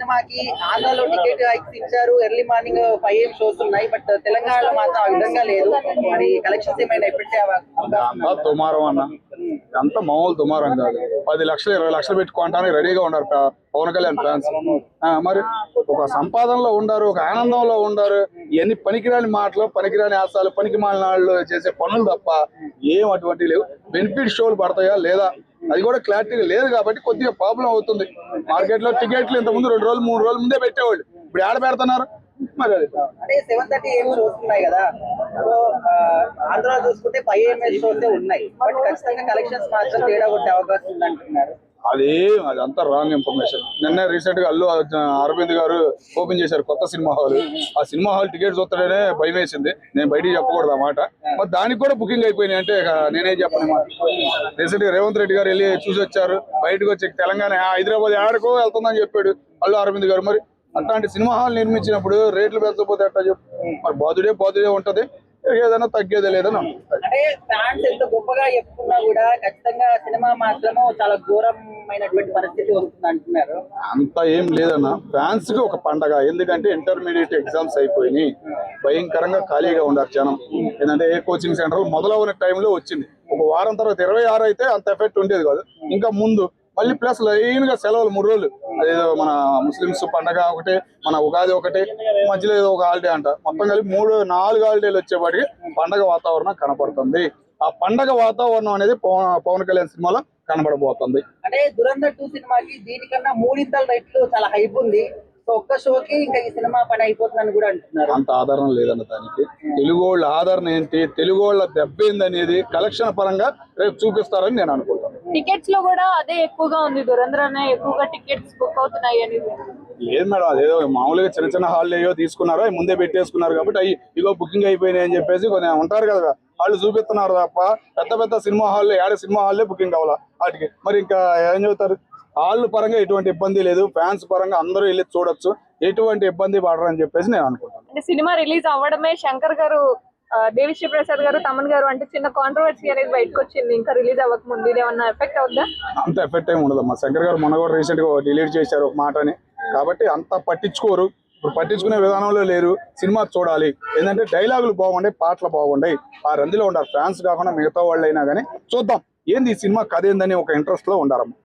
సినిమాకి ఆంధ్రాలో ticket hikes ఇచ్చారు, ఎర్లీ మార్నింగ్ 5 AM షోస్ ఉన్నాయి. బట్ తెలంగాణలో మాత్రం ఆ విధంగా లేదు. మరి కలెక్షన్స్ ఏమైనా ఎఫెక్ట్ అంతా దుమారం అన్న, అంత మామూలు దుమారం కాదు. 10 లక్షలు 20 లక్షలు పెట్టుకోవటానికి రెడీగా ఉన్నారు పవన్ కళ్యాణ్ ఫ్యాన్స్. మరి ఒక సంపాదనలో ఉండారు, ఒక ఆనందంలో ఉండారు. ఇవన్నీ పనికిరాని మాటలు, పనికిరాని ఆశాలు, పనికి మాలినాళ్ళు చేసే పనులు తప్ప ఏం అటువంటివి లేవు. బెనిఫిట్ షోలు పడతాయా లేదా అది కూడా క్లారిటీగా లేదు కాబట్టి కొద్దిగా ప్రాబ్లం అవుతుంది. మార్కెట్ లో టికెట్లు ఇంత ముందు 2 రోజులు 3 రోజుల ముందే పెట్టేవాళ్ళు, ఇప్పుడు ఏడ పెడుతున్నారు మరి. అది అంటే 7:30 AM షోస్ ఉన్నాయి కదా, సో ఆంధ్ర చూసుకుంటే 5 AM షోసే ఉన్నాయి. బట్ ఖచ్చితంగా కలెక్షన్స్ మాత్రం తేడా కొట్టే అవకాశం ఉంది అంటున్నారు. అదంతా రాంగ్ ఇన్ఫర్మేషన్. నిన్న రీసెంట్ గా అల్లు అరవింద్ గారు ఓపెన్ చేశారు కొత్త సినిమా హాల్. ఆ సినిమా హాల్ టికెట్స్ వస్తాడనే భయం వేసింది. నేను బయటికి చెప్పకూడదు అన్నమాట. మరి దానికి కూడా బుకింగ్ అయిపోయినాయి అంటే నేనేం చెప్పను. రీసెంట్ గా రేవంత్ రెడ్డి గారు వెళ్ళి చూసి వచ్చారు. బయటకు వచ్చి తెలంగాణ హైదరాబాద్ ఆడకో వెళ్తుందని చెప్పాడు అల్లు అరవింద్ గారు. మరి అట్లాంటి సినిమా హాల్ నిర్మించినప్పుడు రేట్లు పెంచకపోతే ఎట్లా చెప్పు. మరి బాధుడే ఉంటది, ఏదైనా తగ్గేదే లేదని. అంటే ఫ్యాన్స్ ఎంత గొప్పగా చెప్పుకున్నా కూడా ఖచ్చితంగా సినిమా మాత్రము చాలా ఘోరమైనటువంటి పరిస్థితి వస్తుంది అంటున్నారు. అంతా ఏం లేదన్న, ఫ్యాన్స్ కి ఒక పండగ. ఎందుకంటే ఇంటర్మీడియట్ ఎగ్జామ్స్ అయిపోయినాయి, భయంకరంగా ఖాళీగా ఉన్నారు జనం. ఏంటంటే ఏ కోచింగ్ సెంటర్ మొదలవున టైంలో వచ్చింది. ఒక వారం తర్వాత 26 అయితే అంత ఎఫెక్ట్ ఉండేది కాదు. ఇంకా ముందు మళ్ళీ ప్లస్ లైన్ గా సెలవులు 3 రోజులు. అదేదో మన ముస్లిమ్స్ పండగ ఒకటి, మన ఉగాది ఒకటి, మధ్యలో ఏదో ఒక హాలిడే అంట. మొత్తం కలిపి 3-4 హాలిడేలు వచ్చేవాడికి పండగ వాతావరణం కనపడుతుంది. ఆ పండగ వాతావరణం అనేది పవన్ కళ్యాణ్ సినిమాలో కనబడబోతుంది. అంటే దురంధర్ 2 సినిమాకి దీనికన్నా 3 రెట్లు చాలా హైప్ ఉంది. సో ఒక్క షోకి ఇంకా ఈ సినిమా పని అయిపోతుందని కూడా అంటున్నారు. అంత ఆదరణ లేదన్న దానికి. తెలుగు వాళ్ళ ఆదరణ ఏంటి, తెలుగు వాళ్ళ దెబ్బ ఏందనేది కలెక్షన్ పరంగా రేపు చూపిస్తారని నేను అనుకుంటాను. టికెట్స్ లో కూడా అదే ఎక్కువగా ఉంది, దురంధర్ అనే ఎక్కువగా టికెట్స్ బుక్ అవుతున్నాయి అనేది. లేదు మేడం, అదేదో మామూలుగా చిన్న హాల్ ఏవో తీసుకున్నారో అవి ముందే పెట్టేసుకున్నారు కాబట్టి అవి ఇగో బుకింగ్ అయిపోయినాయి అని చెప్పేసి కొంచెం ఉంటారు కదా వాళ్ళు చూపిస్తున్నారు తప్ప పెద్ద సినిమా హాల్లో సినిమా హాల్లే బుకింగ్ అవ్వాలా వాటికి. మరి ఇంకా ఏం చెబుతారు. హాల్ పరంగా ఎటువంటి ఇబ్బంది లేదు, ఫ్యాన్స్ పరంగా అందరూ వెళ్ళి చూడొచ్చు, ఎటువంటి ఇబ్బంది పడరు అని చెప్పేసి నేను అనుకుంటాను. అంటే సినిమా రిలీజ్ అవ్వడమే శంకర్ గారు, దేవిశ్రీ ప్రసాద్ గారు, తమన్ గారు అంటే చిన్న కాంట్రవర్సీ అనేది బయటకు వచ్చింది. ఇంకా రిలీజ్ అవ్వక ముందు ఇది ఏమన్నా ఎఫెక్ట్ అవుతుందా? అంత ఎఫెక్ట్ ఏమి ఉండదమ్మా. శంకర్ గారు మొన్న కూడా రీసెంట్ గా డిలీట్ చేశారు ఒక మాటని, కాబట్టి అంత పట్టించుకోరు. ఇప్పుడు పట్టించుకునే విధానంలో లేరు. సినిమా చూడాలి, ఏంటంటే డైలాగులు బాగుంటాయి, పాటలు బాగుంటాయి, ఆ రందిలో ఉండాలి. ఫ్యాన్స్ కాకుండా మిగతా వాళ్ళు అయినా కానీ చూద్దాం ఏంది ఈ సినిమా కథ ఏందని ఒక ఇంట్రెస్ట్ లో ఉండాలమ్మా.